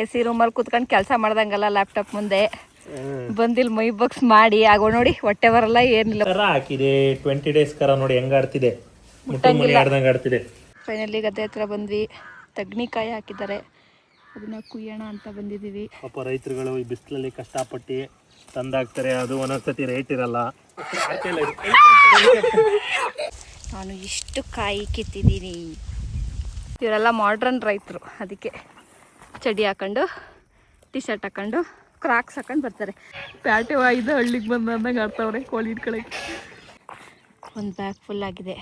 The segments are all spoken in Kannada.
AC ರೂಮಲ್ಲಿ ಕೂತ್ಕೊಂಡು ಕೆಲಸ ಮಾಡ್ದಂಗಲ್ಲ ಲ್ಯಾಪ್ಟಾಪ್ ಮುಂದೆ ಬಂದಿಲ್ ಮೈ ಬಾಕ್ಸ್ ಮಾಡಿ ಆಗೋ ನೋಡಿ ಹೊಟ್ಟೆ ಬರಲ್ಲ ಏನಿಲ್ಲ. ಕರ ಹಾಕಿದೆ 20 ಡೇಸ್ ಕರ ನೋಡಿ ಹೆಂಗ ಆಡ್ತಿದೆ, ಮುಟ್ಟಂಗಿಲ್ಲ ಆಡ್ದಂಗೆ ಆಡ್ತಿದೆ. ಫೈನಲಿ ಗದ್ದೆ ಹತ್ರ ಬಂದ್ವಿ. ತಗ್ನಿಕಾಯಿ ಹಾಕಿದ್ದಾರೆ, ಅದನ್ನ ಕುಯ್ಯೋಣ ಅಂತ ಬಂದಿದ್ದೀವಿ. ಪಾಪ ರೈತರುಗಳು ಈ ಬಿಸಿಲಲ್ಲಿ ಕಷ್ಟಪಟ್ಟು ತಂದಾಕ್ತಾರೆ, ಅದು ಒಂದೊಂದ್ಸತಿ ರೇಟ್ ಇರಲ್ಲ. ನಾನು ಇಷ್ಟು ಕಾಯಿ ಕಿತ್ತಿದ್ದೀನಿ. ಇವರೆಲ್ಲ ಮಾಡ್ರನ್ ರೈತರು, ಅದಕ್ಕೆ ಚಡಿ ಹಾಕೊಂಡು ಟಿ ಶರ್ಟ್ ಹಾಕೊಂಡು ಕ್ರಾಕ್ಸ್ ಹಾಕೊಂಡು ಬರ್ತಾರೆ. ಪ್ಯಾಟೆ ವಾಯ್ದು ಹಳ್ಳಿಗೆ ಬಂದಂಗೆ ಆಡ್ತಾವ್ರೆ ಕೋಳಿ ಇಟ್ಕೊಳಕ್ಕೆ. ಒಂದು ಬ್ಯಾಗ್ ಫುಲ್ ಆಗಿದೆ.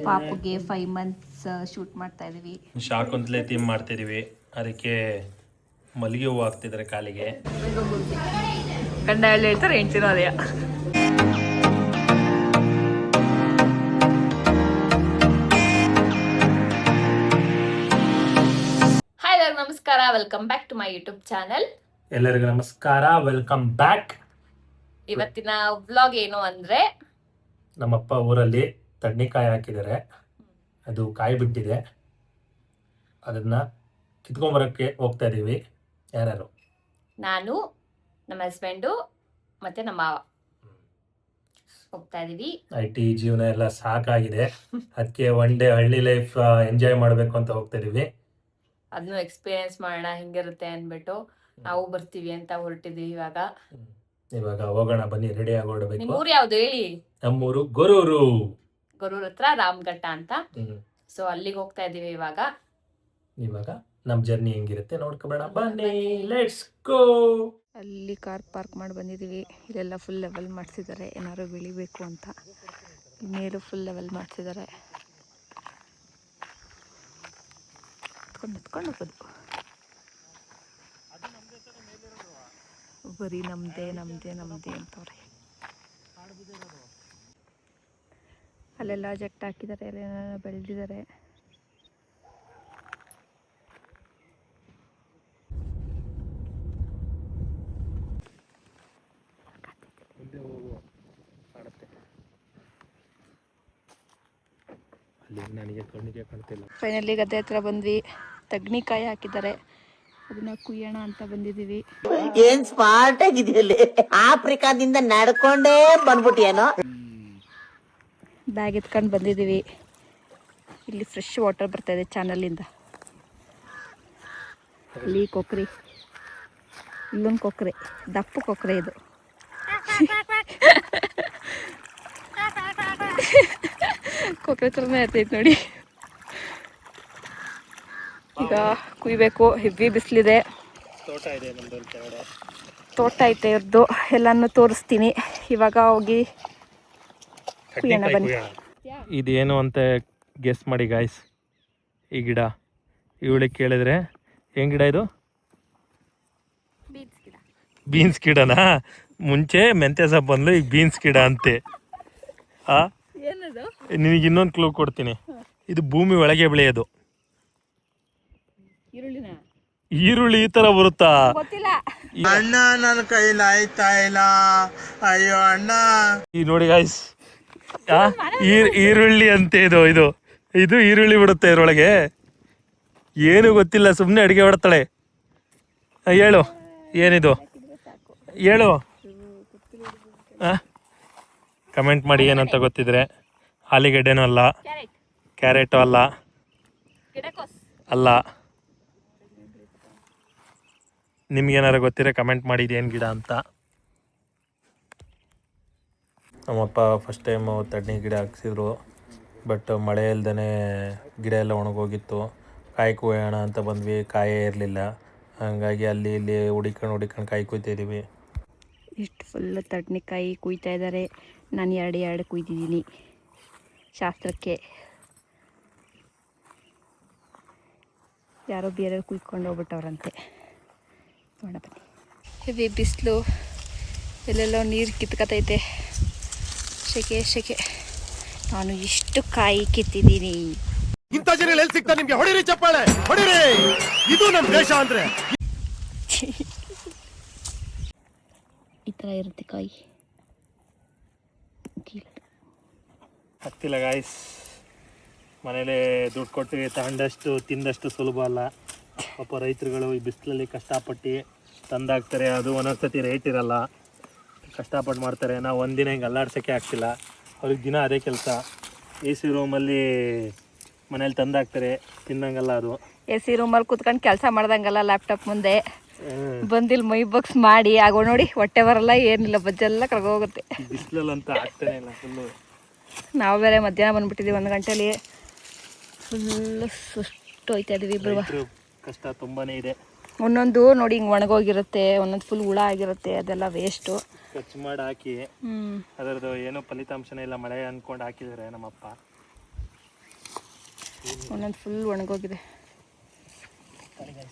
ಪಾಪುಗೆ 5 months ಶೂಟ್ ಮಾಡ್ತಾ ಇದೀವಿ. ಶಾಕುಂತಲೆ ಥೀಮ್ ಮಾಡ್ತಿದೀವಿ, ಅದಕ್ಕೆ ಮಲ್ಲಿಗೆ ಹೂವು ಹಾಕ್ತಿದ್ದಾರೆ ಕಾಲಿಗೆ. ಗಂಡ ಹೇಳಿ ಹೇಳ್ತಾರೆ, ಹೆಂಡ್ತಿನೂ ಅದೇ. ಹಾಯ್ ನಮಸ್ಕಾರ, welcome back to my YouTube channel. ಎಲ್ಲರಿಗೂ ನಮಸ್ಕಾರ, ವೆಲ್ಕಮ್ ಬ್ಯಾಕ್. ಇವತ್ತಿನ ವ್ಲಾಗ್ ಏನು ಅಂದ್ರೆ, ನಮ್ಮಪ್ಪ ಊರಲ್ಲಿ ತಡ್ನಿಕಾಯಿ ಹಾಕಿದ್ದಾರೆ, ಅದು ಕಾಯಿ ಬಿಟ್ಟಿದೆ, ಅದನ್ನ ಕಿತ್ಕೊಂಬರಕ್ಕೆ ಹೋಗ್ತಾ ಇದೀವಿ. ಯಾರ್ಯಾರು? ನಾನು, ನಮ್ಮ ಹಸ್ಬೆಂಡು ಮತ್ತೆ ನಮ್ಮ ಮಾವ ಹೋಗ್ತಾ ಇದೀವಿ. IT ಜೀವನ ಎಲ್ಲ ಸಾಕಾಗಿದೆ, ಅದಕ್ಕೆ ಒನ್ ಡೇ ಹಳ್ಳಿ ಲೈಫ್ ಎಂಜಾಯ್ ಮಾಡಬೇಕು ಅಂತ ಹೋಗ್ತಾ ಇದೀವಿ. ಅದನ್ನು ಎಕ್ಸ್ಪೀರಿಯನ್ಸ್ ಮಾಡೋಣ ಹೆಂಗಿರುತ್ತೆ ಅಂದ್ಬಿಟ್ಟು ನಾವು ಬರ್ತೀವಿ ಅಂತ ಹೊರಟಿದೀವಿ. ಇವಾಗ ಹೋಗೋಣ ಬನ್ನಿ, ರೆಡಿ ಆಗಿ ಹೊರಡಬೇಕು. ನಿಮ್ಮೂರು ಯಾವ್ದು ಹೇಳಿ? ನಮ್ಮೂರು ಗೊರೂರು ಹತ್ರ ರಾಮಘಟ್ಟ ಅಂತ. ಸೊ ಅಲ್ಲಿಗೆ ಹೋಗ್ತಾ ಇದೀವಿ. ಇವಾಗ ನಮ್ ಜರ್ನಿ ಹೆಂಗಿರುತ್ತೆ ನೋಡ್ಕೊಬೇಡ, ಬನ್ನಿ, ಲೆಟ್ಸ್ ಗೋ. ಅಲ್ಲಿ ಕಾರ್ ಪಾರ್ಕ್ ಮಾಡಿ ಬಂದಿದೀವಿ. ಇಲ್ಲೆಲ್ಲ ಫುಲ್ ಲೆವೆಲ್ ಮಾಡಿಸಿದ್ದಾರೆ, ಏನಾದ್ರು ಬೆಳಿಬೇಕು ಅಂತ. ಮೇಲೂ ಫುಲ್ ಲೆವೆಲ್ ಮಾಡಿಸಿದ್ದಾರೆ. ನಿತ್ಕೊಂಡು ಹೋಗೋದು, ಬರೀ ನಮ್ದೇ ನಮ್ದೇ ನಮ್ದೇ ಅಂತವ್ರೆ. ಅಲ್ಲೆಲ್ಲ ಜಟ್ ಹಾಕಿದ್ದಾರೆ, ಅಲ್ಲೆಲ್ಲ ಬೆಳೆದಿದ್ದಾರೆ. ಫೈನಲಿ ಗದ್ದೆ ಹತ್ರ ಬಂದ್ವಿ. ತಗ್ನಿಕಾಯಿ ಹಾಕಿದ್ದಾರೆ, ಅದನ್ನ ಕುಯ್ಯೋಣ ಅಂತ ಬಂದಿದೀವಿ. ಏನ್ ಸ್ಮಾರ್ಟ್ ಆಗಿದೆಯಲ್ಲಿ, ಆಫ್ರಿಕಾದಿಂದ ನಡ್ಕೊಂಡೇ ಬಂದ್ಬಿಟ್ಟಿಯೇನೋ. ಬ್ಯಾಗ್ ಎತ್ಕೊಂಡು ಬಂದಿದ್ದೀವಿ. ಇಲ್ಲಿ ಫ್ರೆಶ್ ವಾಟರ್ ಬರ್ತಾ ಇದೆ ಚಾನಲಿಂದ. ಇಲ್ಲಿ ಕೊಕ್ರೆ, ಇಲ್ಲೊಂದು ಕೊಕ್ರೆ, ದಪ್ಪು ಕೊಕ್ರೆ ಇದು. ಕೊಕ್ರೆ ಥರನೇ ಆಗ್ತೈತೆ ನೋಡಿ. ಈಗ ಕುಯ್ಬೇಕು, ಹೆವಿ ಬಿಸಿಲಿದೆ. ತೋಟ ಐತೆ ಇವ್ರದ್ದು, ಎಲ್ಲಾನು ತೋರಿಸ್ತೀನಿ. ಇವಾಗ ಹೋಗಿ ಕುಯ್ಯೋಣ ಬನ್ನಿ. ಇದೇನು ಅಂತ ಗೆಸ್ ಮಾಡಿ ಗಾಯ್ಸ್. ಈ ಗಿಡ ಇವಳಿಗೆ ಕೇಳಿದ್ರೆ ಏನ್ ಗಿಡ ಇದು? ಬೀನ್ಸ್ ಗಿಡನಾ? ಮುಂಚೆ ಮೆಂತ್ಯ ಸೊಪ್ಪು ಬಂದ್ಲು, ಈಗ ಬೀನ್ಸ್ ಗಿಡ ಅಂತೆ. ನಿನಗೆ ಇನ್ನೊಂದು ಕ್ಲೂ ಕೊಡ್ತೀನಿ, ಇದು ಭೂಮಿ ಒಳಗೆ ಬೆಳೆಯೋದು. ಈರುಳ್ಳಿ ಈ ತರ ಬರುತ್ತಾ? ಅಣ್ಣ ನನ್ನ ಕೈಲಿ ಆಯ್ತಾ ಇಲ್ಲ, ಅಯ್ಯೋ ಅಣ್ಣ. ಈ ನೋಡಿ ಗಾಯ್ಸ್, ಈರುಳ್ಳಿ ಅಂತೆ ಇದು. ಇದು ಇದು ಈರುಳ್ಳಿ ಬಿಡುತ್ತೆ ಇದ್ರೊಳಗೆ. ಏನು ಗೊತ್ತಿಲ್ಲ, ಸುಮ್ಮನೆ ಅಡಿಗೆ ಹೊಡ್ತಾಳೆ. ಹೇಳು ಏನಿದು, ಹೇಳು. ಕಮೆಂಟ್ ಮಾಡಿ ಏನಂತ ಗೊತ್ತಿದ್ರೆ. ಆಲೂಗೆಡ್ಡೆನೂ ಅಲ್ಲ, ಕ್ಯಾರೆಟು ಅಲ್ಲ, ಅಲ್ಲ. ನಿಮ್ಗೇನಾರು ಗೊತ್ತಿದ್ರೆ ಕಮೆಂಟ್ ಮಾಡಿ ಇದೇನು ಗಿಡ ಅಂತ. ನಮ್ಮಪ್ಪ ಫಸ್ಟ್ ಟೈಮು ತಡ್ನಿ ಗಿಡ ಹಾಕ್ಸಿದ್ರು, ಬಟ್ ಮಳೆ ಇಲ್ದೇ ಗಿಡ ಎಲ್ಲ ಒಣಗೋಗಿತ್ತು. ಕಾಯಿ ಕುಯ್ಯೋಣ ಅಂತ ಬಂದ್ವಿ, ಕಾಯೇ ಇರಲಿಲ್ಲ. ಹಾಗಾಗಿ ಅಲ್ಲಿ ಇಲ್ಲಿ ಹುಡಿಕೊಂಡು ಕಾಯಿ ಕುಯ್ತಿದ್ದೀವಿ. ಇಷ್ಟು ಫುಲ್ ತಡ್ನಿಕಾಯಿ ಕುಯ್ತಾ ಇದ್ದಾರೆ. ನಾನು ಎರಡು ಕುಯ್ದಿದ್ದೀನಿ ಶಾಸ್ತ್ರಕ್ಕೆ. ಯಾರೋ ಬೇರೆ ಕುಯ್ಕೊಂಡು ಹೋಗ್ಬಿಟ್ಟವ್ರಂತೆ. ನೋಡ ಬನ್ನಿ, ಹೆವಿ ಬಿಸಿಲು, ಎಲ್ಲೆಲ್ಲೋ ನೀರು ಕಿತ್ಕತೈತೆ, ಸೆಕೆ. ನಾನು ಇಷ್ಟು ಕಾಯಿ ಕಿತ್ತಿದ್ದೀನಿ. ಇಂಥ ಜನ ಎಲ್ಲಿ ಸಿಗ್ತಾ ನಿಮ್ಗೆ? ಹೊಡಿರಿ ಚಪ್ಪಾಳೆ, ಹೊಡಿರಿ. ಇದು ನಮ್ಮ ದೇಶ ಅಂದ್ರೆ. ಈ ಥರ ಇರುತ್ತೆ ಕಾಯಿ. ಹತ್ತಿಲ್ಲ ಗಾಯ್ಸ್, ಮನೇಲೆ ದುಡ್ಡು ಕೊಟ್ಟು ತಗೊಂಡಷ್ಟು ತಿಂದಷ್ಟು ಸುಲಭ ಅಲ್ಲ. ಪಾಪ ರೈತರುಗಳು ಈ ಬಿಸಿಲಲ್ಲಿ ಕಷ್ಟಪಟ್ಟು ತಂದಾಕ್ತಾರೆ, ಅದು ಒಂದೊಂದ್ಸತಿ ರೇಟ್ ಇರಲ್ಲ, ಕಷ್ಟಪಟ್ಟು ಮಾಡ್ತಾರೆ. ನಾವು ಒಂದಿನ ಹಿಂಗೆ ಅಲ್ಲಾಡ್ಸೋಕ್ಕೆ ಆಗ್ತಿಲ್ಲ, ಅವ್ರಿಗೆ ದಿನ ಅದೇ ಕೆಲಸ. ಎ ಸಿ ರೂಮಲ್ಲಿ ಮನೇಲಿ ತಂದಾಕ್ತಾರೆ, ತಿನ್ನಂಗಲ್ಲ ಅದು. ಎ ಸಿ ರೂಮಲ್ಲಿ ಕೂತ್ಕೊಂಡು ಕೆಲಸ ಮಾಡ್ದಂಗಲ್ಲ ಲ್ಯಾಪ್ಟಾಪ್ ಮುಂದೆ ಬಂದಿಲ್ಲಿ ಮೈ ಬಾಕ್ಸ್ ಮಾಡಿ ಆಗೋ ನೋಡಿ, ಹೊಟ್ಟೆ ಬರಲ್ಲ ಏನಿಲ್ಲ, ಬಜ್ಜೆಲ್ಲ ಕರ್ಗೋಗುತ್ತೆ. ಬಿಸಿಲಲ್ಲಂತ ಆಗ್ತಾನೆ ಇಲ್ಲ ಫುಲ್ಲು. ನಾವು ಬೇರೆ ಮಧ್ಯಾಹ್ನ ಬಂದ್ಬಿಟ್ಟಿದ್ದೀವಿ, 1 ಗಂಟೆಲಿ ಫುಲ್ಲು ಸುಷ್ಟು ಹೋಯ್ತಾ ಇದೀವಿ ಇಬ್ರು. ಕಷ್ಟ ತುಂಬಾ ಇದೆ. ಒಂದೊಂದು ನೋಡಿ ಹಿಂಗೆ ಒಣಗೋಗಿರುತ್ತೆ, ಒಂದೊಂದು ಫುಲ್ ಹುಳ ಆಗಿರುತ್ತೆ, ಅದೆಲ್ಲ ವೇಸ್ಟು. ಖರ್ಚು ಮಾಡಿ ಹಾಕಿ ಅದರದ್ದು ಏನೋ ಫಲಿತಾಂಶನೇ ಇಲ್ಲ, ಮಳೆ ಅಂದ್ಕೊಂಡು ಹಾಕಿದ್ದಾರೆ ನಮ್ಮಪ್ಪ. ಒಂದೊಂದು ಫುಲ್ ಒಣಗೋಗಿದೆ.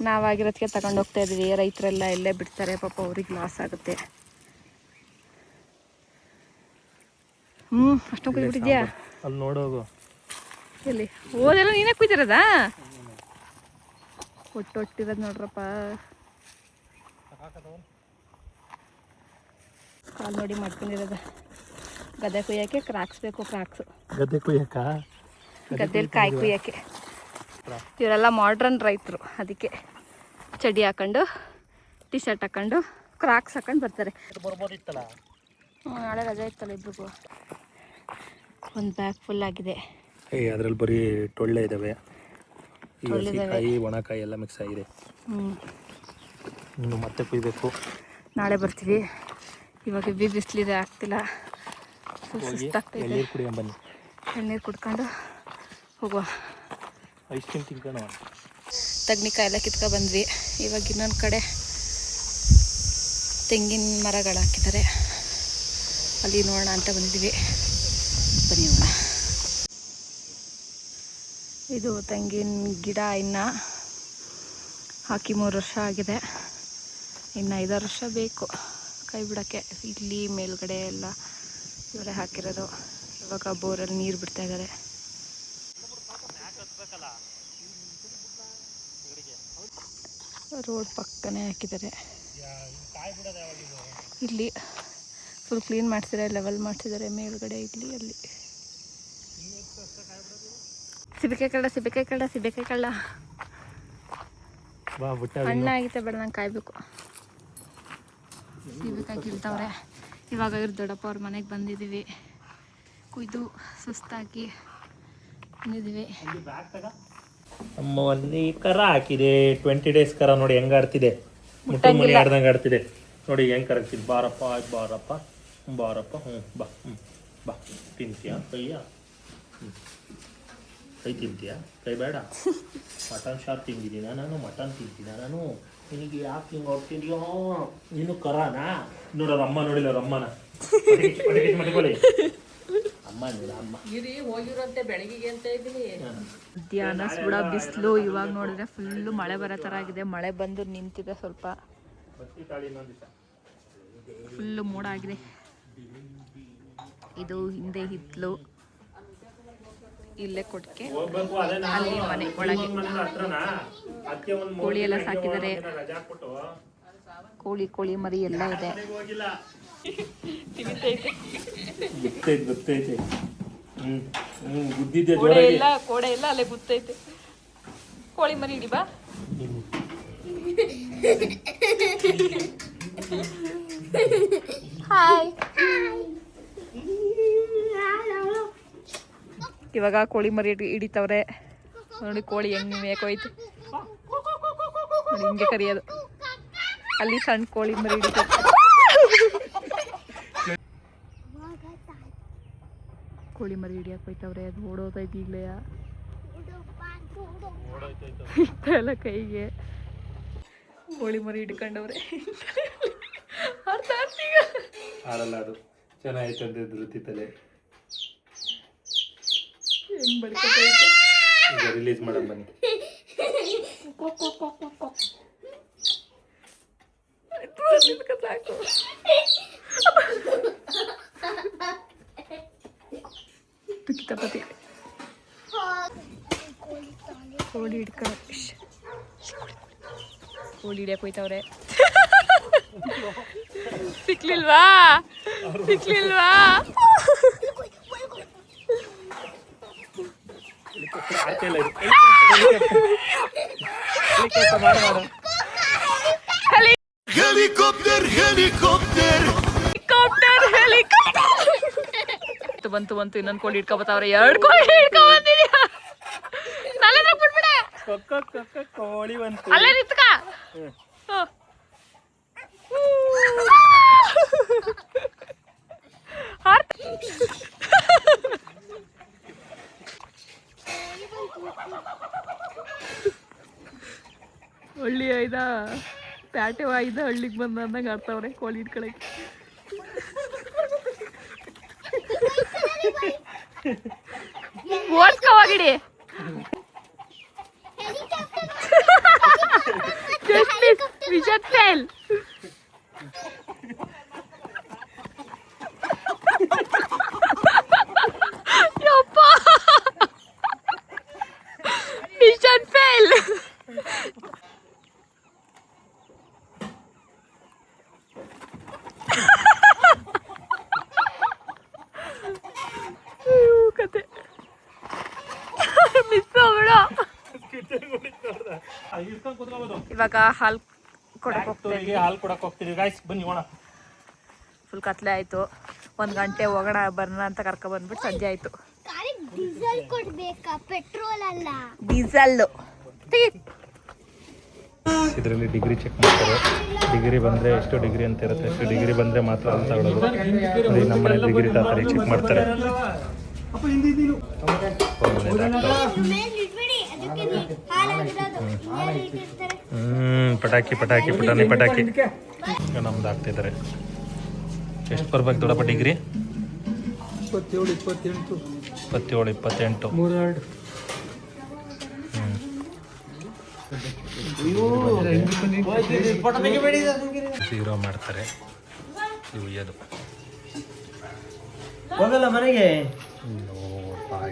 ನಾವಾಗಿರೋದಕ್ಕೆ ತಗೊಂಡು ಹೋಗ್ತಾ ಇದೀವಿ, ರೈತರೆಲ್ಲ ಇಲ್ಲೇ ಬಿಡ್ತಾರೆ, ಪಾಪ ಅವ್ರಿಗೆ ಲಾಸ್ ಆಗುತ್ತೆ. ಅಷ್ಟೊಂದು ಕುಯ್ಬಿಟ್ಟಿದ್ಯಾ? ಅಲ್ಲಿ ನೋಡೋಗು. ಎಲ್ಲಿ ಓದೆಲ್ಲ ನೀನೇ ಕುಯ್ತಿರೋದಾ? ಒಟ್ಟಿರೋದು ನೋಡ್ರಪ್ಪ. ಕಾಲು ನೋಡಿ ಮಾಡ್ಕೊಂಡಿರೋದು. ಗದ್ದೆ ಕುಯ್ಯೋಕ್ಕೆ ಕ್ರಾಕ್ಸ್ ಬೇಕು, ಕ್ರಾಕ್ಸು. ಗದ್ದೆ ಕುಯ್ಯಕ್ಕ? ಗದ್ದೆಲಿ ಕಾಯಿ ಕುಯ್ಯೋಕ್ಕೆ. ಇವರೆಲ್ಲ ಮಾಡ್ರನ್ ರೈತರು, ಅದಕ್ಕೆ ಚಡಿ ಹಾಕೊಂಡು ಟಿ ಶರ್ಟ್ ಹಾಕೊಂಡು ಕ್ರಾಕ್ಸ್ ಹಾಕೊಂಡು ಬರ್ತಾರೆ. ಬರ್ಬೋದಿತ್ತಲ್ಲ. ನಾಳೆ ರಜೆ ಇತ್ತಲ್ಲ ಇಬ್ರಿಗೂ. ಒಂದು ಬ್ಯಾಗ್ ಫುಲ್ ಆಗಿದೆ. ಅದ್ರಲ್ಲಿ ಬರೀ ಟೊಳ್ಳೆ ಇದ್ದಾವೆ, ಕಾಯಿ ಒಣಕಾಯಿ ಎಲ್ಲ ಮಿಕ್ಸ್ ಆಗಿದೆ. ಇನ್ನು ಮತ್ತೆ ಕುಯ್ಬೇಕು. ನಾಳೆ ಬರ್ತೀವಿ. ಇವಾಗ ಬಿಸಿಲಿದೆ, ಆಗ್ತಿಲ್ಲ, ಸುಸ್ತಾಗ್ತೈತೆ. ಎಳ್ನೀರು ಕುಡಿಯೋಣ ಬನ್ನಿ. ಎಳ್ನೀರು ಕುಡ್ಕೊಂಡು ಹೋಗುವ. ಐಸ್ ಕ್ರೀಮ್ ತಿನ್ಕೊಂಡು ತೆಂಗಿನಕಾಯಿ ಎಲ್ಲ ಕಿತ್ಕೊ ಬಂದ್ವಿ. ಇವಾಗ ಇನ್ನೊಂದು ಕಡೆ ತೆಂಗಿನ ಮರಗಳು ಹಾಕಿದ್ದಾರೆ, ಅಲ್ಲಿ ನೋಡೋಣ ಅಂತ ಬಂದಿದ್ದೀವಿ. ಬನ್ನಿ ನೋಡೋಣ. ಇದು ತೆಂಗಿನ ಗಿಡ ಇನ್ನು ಹಾಕಿ 3 ವರ್ಷ ಆಗಿದೆ, ಇನ್ನು 5 ವರ್ಷ ಬೇಕು ಕೈ ಬಿಡೋಕ್ಕೆ. ಇಲ್ಲಿ ಮೇಲ್ಗಡೆ ಎಲ್ಲ ಇವರೇ ಹಾಕಿರೋದು. ಇವಾಗ ಬೋರಲ್ಲಿ ನೀರು ಬಿಡ್ತಾ ಇದ್ದಾರೆ. ರೋಡ್ ಪಕ್ಕನೇ ಹಾಕಿದ್ದಾರೆ. ಇಲ್ಲಿ ಫುಲ್ ಕ್ಲೀನ್ ಮಾಡಿಸಿದ್ದಾರೆ, ಲೆವೆಲ್ ಮಾಡಿಸಿದ್ದಾರೆ ಮೇಲ್ಗಡೆ, ಇಲ್ಲಿ ಅಲ್ಲಿ. ಸಿಬಿಕಾಯಿ ಕಳ್ಳ ಹಣ್ಣಾಗಿತ್ತೆ, ಬೇಡ ನಂಗೆ ಕಾಯ್ಬೇಕು. ಸಿಬಿಕಾಯಿ ಕೀಳ್ತವ್ರೆ. ಇವಾಗ ಇವ್ರ ದೊಡ್ಡಪ್ಪ ಅವ್ರ ಮನೆಗೆ ಬಂದಿದ್ದೀವಿ. ಕುಯ್ದು ಸುಸ್ತಾಗಿ ಬಂದಿದ್ದೀವಿ. ನಮ್ಮ ಅಲ್ಲಿ ಕರ ಹಾಕಿದೆ, 20 ಡೇಸ್ ಕರ ನೋಡಿ ಹೆಂಗ ಆಡ್ತಿದೆ, ಮುಟ್ಟು ಮನೆ ಆಡ್ದಂಗೆ ಆಡ್ತಿದೆ ನೋಡಿ, ಹೆಂಗ್ ಕರಗ್ತಿದೆ. ಬಾರಪ್ಪ ಬಾರಪ್ಪ ಬಾರಪ್ಪ, ಬಾ ಬಾ. ತಿಂತೀಯಾ ಕೈಯ? ಕೈ ತಿಂತೀಯಾ? ಕೈ ಬೇಡ. ಮಟನ್ ಶಾಪ್ ತಿಂದಿದ್ದೀನ ನಾನು, ಮಟನ್ ತಿಂತೀನ ನಾನು. ನಿನಗೆ ಯಾಕೆ ಹಿಂಗೆ ಹೊಡ್ತಿದ್ಯೋ ನೀನು? ಕರಾನಾ ನೋಡೋರು ಅಮ್ಮ ನೋಡಿಲ್ಲ, ಅವ್ರ ಅಮ್ಮನ ಮಾಡ್ಕೊಳ್ಳಿ. ಅಮ್ಮ ನೋಡ, ಅಮ್ಮ ಹೋಗಿರೋಂತೆ ಬೆಳಗ್ಗೆ ಅಂತ ಇದ್ದೀನಿ. ಮಧ್ಯಾಹ್ನ ಸುಡ ಬಿಸಿಲು. ಇವಾಗ ನೋಡಿದ್ರೆ ಫುಲ್ಲು ಮಳೆ ಬರೋ ಥರ ಆಗಿದೆ. ಮಳೆ ಬಂದು ನಿಂತಿದೆ, ಸ್ವಲ್ಪ ಫುಲ್ಲು ಮೋಡ ಆಗಿದೆ. ಇದು ಹಿಂದೆ ಹಿತ್ತಲು, ಇಲ್ಲೇ ಕೊಟ್ಟಿಗೆ, ಅಲ್ಲಿ ಮನೆ ಒಳಗೆ ಕೋಳಿ ಎಲ್ಲ ಸಾಕಿದ್ದಾರೆ. ಕೋಳಿ ಮರಿ ಎಲ್ಲ ಇದೆ. ಗೊತ್ತೈತೆ. ಕೋಡೆ ಎಲ್ಲ ಅಲ್ಲೇ ಗುತ್ತೈತೆ. ಕೋಳಿ ಮರಿ ಹಿಡಿ ಬಾ. ಹಾಯ್. ಇವಾಗ ಕೋಳಿ ಮರಿ ಹಿಡಿತವ್ರೆ ನೋಡಿ. ಕೋಳಿ ಹೆಂಗ್ ಮೇಕೋಯ್ತು ನೋಡಿ, ಹಿಂಗೆ ಕರಿಯೋದು. ಅಲ್ಲಿ ಸಣ್ಣ ಕೋಳಿ ಮರಿ ಹಿಡಿತವೆ. ಕೋಳಿ ಮರಿ ಹಿಡಿಯಕ್ಕೆ ಹೋಯ್ತವ್ರೆ. ಅದು ಓಡೋದೈತಿ ಈಗಲೇ ಎಲ್ಲ ಕೈಗೆ. ಕೋಳಿ ಮರಿ ಹಿಡ್ಕೊಂಡವ್ರೆ. ಆಡಲ್ಲ, ಅದು ಚೆನ್ನಾಗಿತ್ತು ಧೃತಿತಲೆ. ಹೆಂಗ್ ಬಡ್ಕೊತೈತೆ. ಈಗ ರಿಲೀಸ್ ಮಾಡೋಣ ಬನ್ನಿ. ಸಾಕು. ಕಿತಾಪತಿ ಕೋಳಿ ಹಿಡ್ಕೊಂಡು ಕೋಳಿ ಹಿಡಿಯಕ್ಕೆ ಹೋಯ್ತವ್ರೆ. ಸಿಕ್ಲಿಲ್ವಾ? ಹೆಲಿಕಾಪ್ಟರ್ ಹೆಲಿಕಾಪ್ಟರ್ ಬಂತು ಇನ್ನೊಂದು ಕೋಳಿ ಇಟ್ಕೊಬತ್ತಾವ್ರೆ. 2 ಕೋಳಿ ಇಟ್ಕೊಬಂದಿದ್ಯಾ? ಕೋಳಿ ಬಂತು. ಅಲ್ಲೇ ನಿಂತ್ಕ. ಹಳ್ಳಿ ಐದ ಪ್ಯಾಟೆ ವಾಯ್ದ ಹಳ್ಳಿಗೆ ಬಂದ ಅಂದಂಗೆ ಆಡ್ತಾವ್ರೆ ಕೋಳಿ ಇಟ್ಕೊಳಕ್ಕೆ. ಓಡ್ಸ್ಕೋಗಿಡಿ. ವಿಷತ್ ಫೇಲ್. ಯಪ್ಪ ವಿಷತ್ ಫೇಲ್. ಕತೆ ಮಿಸ್ ಹೋಗ್ಬಿಡ. ಇವಾಗ ಹಾಲು ಕೊಡಕ್ಕೆ ಹೋಗ್ತೀವಿ. ಹಾಲು ಕೊಡಕ್ಕೆ ಹೋಗ್ತೀವಿ ಗಾಯ್ಸ್, ಬನ್ನಿ ಹೋಗೋಣ. ಫುಲ್ ಕತ್ಲೆ ಆಯ್ತು. 1 ಗಂಟೆ ಹೋಗೋಣ ಬರೋಣ ಅಂತ ಕರ್ಕೊ ಬಂದ್ಬಿಟ್ಟು ಸಂಜೆ ಆಯ್ತು. ಡೀಸೆಲ್ ಕೊಡ್ಬೇಕಾ, ಪೆಟ್ರೋಲ್ ಅಲ್ಲ? ಡೀಸೆಲ್ಲು ಇದರಲ್ಲಿ ಡಿಗ್ರಿ ಚೆಕ್ ಮಾಡ್ತಾರೆ. ಡಿಗ್ರಿ ಬಂದರೆ ಎಷ್ಟು ಡಿಗ್ರಿ ಅಂತ ಇರುತ್ತೆ, ಎಷ್ಟು ಡಿಗ್ರಿ ಬಂದರೆ ಮಾತ್ರ ಅಂತ ಹೇಳೋದು. ನಮ್ಮ ಮನೆ ಡಿಗ್ರಿ ತಾತಾರೆ ಚೆಕ್ ಮಾಡ್ತಾರೆ. ಪಟಾಕಿ ಪಟಾಕಿ ಪುಟಾಣಿ ಪಟಾಕಿ ನಮ್ದು ಆಗ್ತಿದ್ದಾರೆ. ಎಷ್ಟು ಬರ್ಬೇಕು ದೊಡ್ಡಪ್ಪ ಡಿಗ್ರಿ? 27, 28. ಜೀರೋ ಮಾಡ್ತಾರೆ. ಇವು ಇದು ಹೋಗಲ್ಲ ಮನೆಗೆ.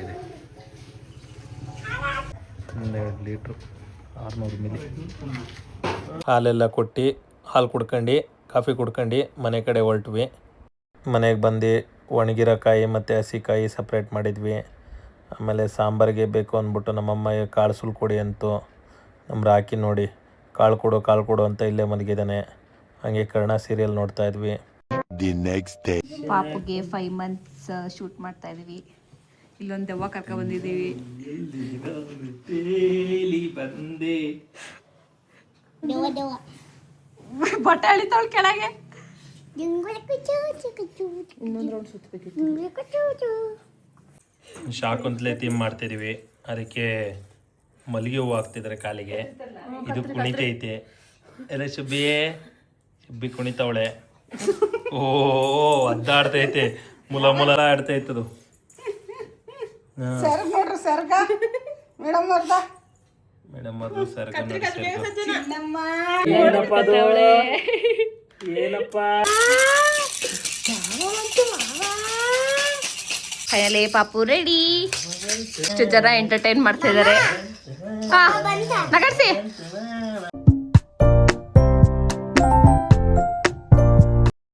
ಇದೆ 1.5 ಲೀಟ್ರು 600 ಮಿಲಿ ಹಾಲೆಲ್ಲ ಕೊಟ್ಟು ಹಾಲು ಕುಡ್ಕೊಂಡು ಕಾಫಿ ಕುಡ್ಕೊಂಡು ಮನೆ ಕಡೆ ಹೊರಟ್ವಿ. ಮನೆಗೆ ಬಂದು ಒಣಗಿರೋ ಕಾಯಿ ಮತ್ತು ಹಸಿಕಾಯಿ ಸಪ್ರೇಟ್ ಮಾಡಿದ್ವಿ. ಆಮೇಲೆ ಸಾಂಬಾರಿಗೆ ಬೇಕು ಅಂದ್ಬಿಟ್ಟು ನಮ್ಮಮ್ಮ ಕಾಳು ಸುಲ್ ಕೊಡಿ ಅಂತು. ನಮ್ಮ ರಾಕಿ ನೋಡಿ ಕಾಳು ಕೊಡು ಅಂತ ಇಲ್ಲೇ ಮಲಗಿದ್ದಾನೆ. ಹಾಗೆ ಕರ್ಣ ಸೀರಿಯಲ್ ನೋಡ್ತಾ ಇದ್ವಿ. ಪಾಪುಗೆ 5 months ಶೂಟ್ ಮಾಡ್ತಾ ಇದೀವಿ. ಇಲ್ಲೊಂದು ದೆವ್ವ ಕರ್ಕೊ ಬಂದಿದ್ದೀವಿ. ಬಟ್ಟೆ ಎಳಿತಾವಳು ಕೆಳಗೆ. ಇನ್ನೊಂದು ರೌಂಡ್ ಸುತ್ತಬೇಕಿತ್ತು. ಶಾಕುಂತಲೆ ಥೀಮ್ ಮಾಡ್ತಿದ್ದೀವಿ. ಅದಕ್ಕೆ ಮಲ್ಲಿಗೆ ಹೂವು ಹಾಕ್ತಿದ್ದಾರೆ ಕಾಲಿಗೆ. ಇದು ಕುಣಿತೈತೆ. ಎಲ್ಲ ಶುಬ್ಬಿ ಕುಣಿತವಳೆ. ಓ ಅದ್ದಾಡ್ತೈತೆ, ಮುಲ ಆಡ್ತೈತದು. ಮೇಡಮ್ ಅವ್ರದ್ದು ಸರ್ಗ ಫೈನಲಿ ಪಾಪು ರೆಡಿ. ಇಷ್ಟು ಜನ ಎಂಟರ್ಟೈನ್ ಮಾಡ್ತಾ ಇದ್ದಾರೆ. ನಗರ್ಸಿ.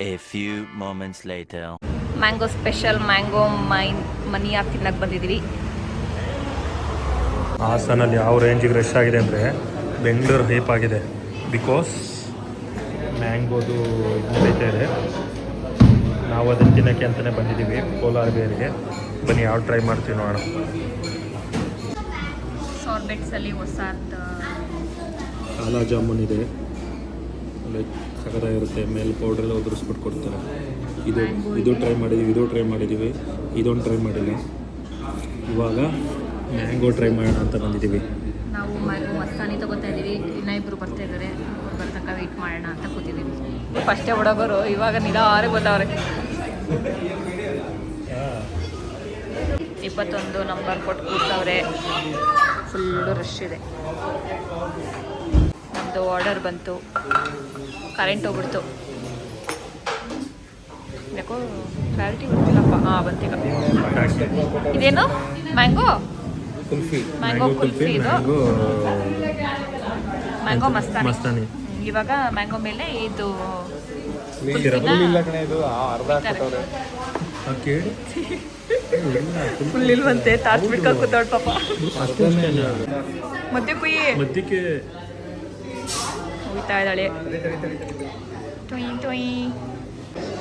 A few moments later. Mango special mango ಮನಿಯಾಗಿ ತಿನ್ನಕ್ಕೆ ಬಂದಿದ್ದೀವಿ. ಹಾಸನಲ್ಲಿ ಯಾವ ರೇಂಜಿಗೆ ರಶ್ ಆಗಿದೆ ಅಂದರೆ ಬೆಂಗಳೂರು ಹೈಪ್ ಆಗಿದೆ. ಬಿಕಾಸ್ ಮ್ಯಾಂಗೋದು ನಡೀತಾ ಇದೆ. ನಾವು ಅದನ್ನು ತಿನ್ನೋಕ್ಕೆ ಅಂತಲೇ ಬಂದಿದ್ದೀವಿ ಕೋಲಾರ ಬೇರಿಗೆ. ಬನ್ನಿ ಯಾವ ಟ್ರೈ ಮಾಡ್ತೀವಿ ನೋಡೋಣ. ಸಾರ್ಬೆಟ್ಸಲ್ಲಿ ಹೊಸ ಕಾಲಾ ಜಾಮೂನ್ ಇದೆ, ಸಖತ್ತಾಗಿರುತ್ತೆ. ಮೇಲೆ ಪೌಡ್ರೆಲ್ಲ ಉದುರಿಸ್ಬಿಟ್ಟು ಕೊಡ್ತಾರೆ. ಇದು ಟ್ರೈ ಮಾಡಿದ್ದೀವಿ. ಇದೊಂದು ಟ್ರೈ ಮಾಡಿಲ್ಲ. ಇವಾಗ ಮ್ಯಾಂಗೋ ಟ್ರೈ ಮಾಡೋಣ ಅಂತ ಬಂದಿದ್ದೀವಿ. ನಾವು ಮ್ಯಾಂಗೋ ಮಸ್ತಾನಿ ತೊಗೋತಾ ಇದ್ದೀವಿ. ಇನ್ನೂ ಇಬ್ಬರು ಬರ್ತಾ ಇದ್ದಾರೆ. ಅವ್ರು ಬರ್ತಕ್ಕ ವೆಯ್ಟ್ ಮಾಡೋಣ ಅಂತ ಕೂತಿದ್ದೀವಿ. ಫಸ್ಟೇ ಹುಡುಗರು ಇವಾಗ ನಿಧಾನಕ್ಕೆ ಬಂದವ್ರೆ. 21 ನಂಬರ್ ಕೊಟ್ಟು ಕೂತವ್ರೆ. ಫುಲ್ಲು ರಶ್ ಇದೆ. ನಮ್ಮದು ಆರ್ಡರ್ ಬಂತು. ಕರೆಂಟ್ ಹೋಗ್ಬಿಡ್ತು. ಯಾಕೋ ಕ್ಲಾರಿಟಿ ಗೊತ್ತಿಲ್ಲಪ್ಪ. ಬಂತೀಗ. ಇದೇನು ಮ್ಯಾಂಗೋ ಕುಲ್ಫಿ. ಇದು ಮ್ಯಾಂಗೋ ಮಸ್ತಾನಿ. ಇವಾಗ ಮ್ಯಾಂಗೋ ಮೇಲೆ ಇದು ಫುಲ್ ಇಲ್ವಂತೆ. ತಾರ್ಸ್ ಬಿಟ್ಕೊಂಡು ಕೂತಾಳ ಪಾಪ. ಮತ್ತೆ ಕುಯ್ಯಿ. ಮಧ್ಯಕ್ಕೆ ಬರ್ತಾ ಇದ್ದಾಳೆ. ಟೊಯ್ ಟೊಯ್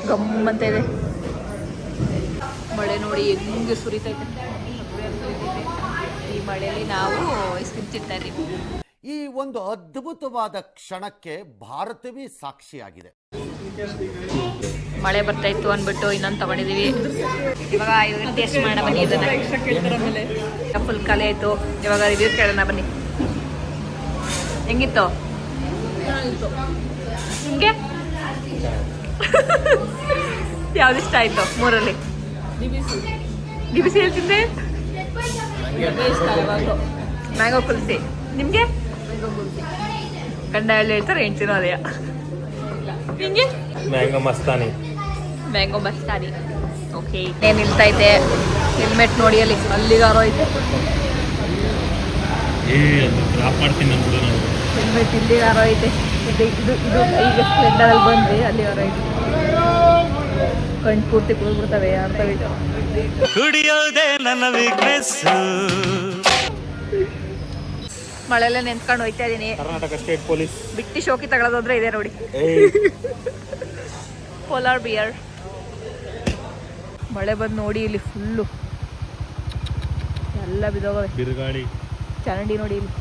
ಗಮ್ಮಂತ ಇದೆ. ಮಳೆ ನೋಡಿ ಹೆಂಗೆ ಸುರಿತೈತೆ. ಈ ಮಳೆಯಲ್ಲಿ ನಾವು ಐಸ್ ಕ್ರೀಮ್ ತಿಂತಾ ಇದ್ದೀವಿ. ಈ ಒಂದು ಅದ್ಭುತವಾದ ಕ್ಷಣಕ್ಕೆ ಭಾರತವೇ ಸಾಕ್ಷಿಯಾಗಿದೆ. ಮಳೆ ಬರ್ತಾ ಇತ್ತು ಅಂದ್ಬಿಟ್ಟು ಇನ್ನೊಂದು ತಗೊಂಡಿದ್ದೀವಿ. ಇವಾಗ ಟೇಸ್ಟ್ ಮಾಡೋಣ ಬನ್ನಿ. ಇದನ್ನ ಫುಲ್ ಖಾಲಿ ಆಯಿತು. ಇವಾಗ ರಿವ್ಯೂ ಕೇಳೋಣ ಬನ್ನಿ. ಹೆಂಗಿತ್ತು ನಿಮಗೆ? ಯಾವ್ದು ಇಷ್ಟ ಆಯಿತು ಮೂರಲ್ಲಿ? ಬಿಸಿ ಹೇಳ್ತಿದ್ದೆ. ಮ್ಯಾಂಗೋ ಕುಲ್ಫಿ. ನಿಮಗೆ? ಗಂಡ ಎಳ್ಳು ಹೇಳ್ತಾರೆ, ಹೆಂಡ್ತಿನೂ ಅದೇ. ನಿಮಗೆ? Mango Mastani. Mango Mastani. Okay. ಏನು ನಿಲ್ತೈತೆ ಹೆಲ್ಮೆಟ್ ನೋಡಿ ಅಲ್ಲಿ, ಅಲ್ಲಿಗಾರೋ ಐತೆ ಹೆಲ್ಮೆಟ್, ಇಲ್ಲಿಗಾರೋ ಐತೆ. ಇದು ಇದು ಇದು ಈಗ ಸ್ಪ್ಲೆಂಡರಲ್ಲಿ ಬಂದ್ವಿ, ಅಲ್ಲಿಗಾರೋ ಐತೆ. ಕಣ್ಣು ಪೂರ್ತಿ ಕೂಡ್ಬಿಡ್ತವೆ ಅಂತ ಬಿಟ್ಟು. ಮಳೆಲ್ಲ ನೆನ್ಸ್ಕೊಂಡು ಹೋಯ್ತಾ ಇದೀನಿ. ಕರ್ನಾಟಕ ಸ್ಟೇಟ್ ಪೊಲೀಸ್ ಬಿಟ್ಟು ಶೋಕಿ ತಗೊಳ್ಳೋದ್ರೆ ಇದೆ ನೋಡಿ, ಪೋಲಾರ್ ಬಿಯರ್. ಮಳೆ ಬಂದು ನೋಡಿ ಇಲ್ಲಿ ಫುಲ್ಲು ಎಲ್ಲ ಬಿದ್ದೋಗವೆ. ಬಿರುಗಾಳಿ ಚರಂಡಿ ನೋಡಿ ಇಲ್ಲಿ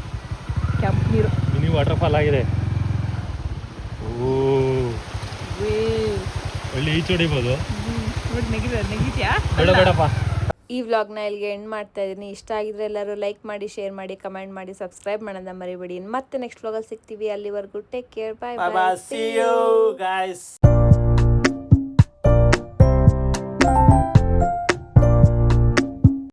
ಕೆಂಪು ನೀರು. ಮಿನಿ ವಾಟರ್ ಫಾಲ್ ಆಗಿದೆ. ಒಳ್ಳೆ ಈಚು ಹೊಡಿಬೋದು. ನೆಗಿದ್ಯಾ? ಬೇಡಪ್ಪ. ಈ ವ್ಲಾಗ್ನ ಇಲ್ಲಿಗೆ ಎಂಡ್ ಮಾಡ್ತಾ ಇದ್ದೀನಿ. ಇಷ್ಟ ಆಗಿದ್ರೆ ಎಲ್ಲರೂ ಲೈಕ್ ಮಾಡಿ, ಶೇರ್ ಮಾಡಿ, ಕಮೆಂಟ್ ಮಾಡಿ, ಸಬ್ಸ್ಕ್ರೈಬ್ ಮಾಡೋದನ್ನ ಮರಿಬೇಡಿ. ಮತ್ತೆ ನೆಕ್ಸ್ಟ್ ವ್ಲಾಗಲ್ಲಿ ಸಿಗ್ತೀವಿ. ಅಲ್ಲಿವರೆಗೂ take care. Bye bye. See you guys.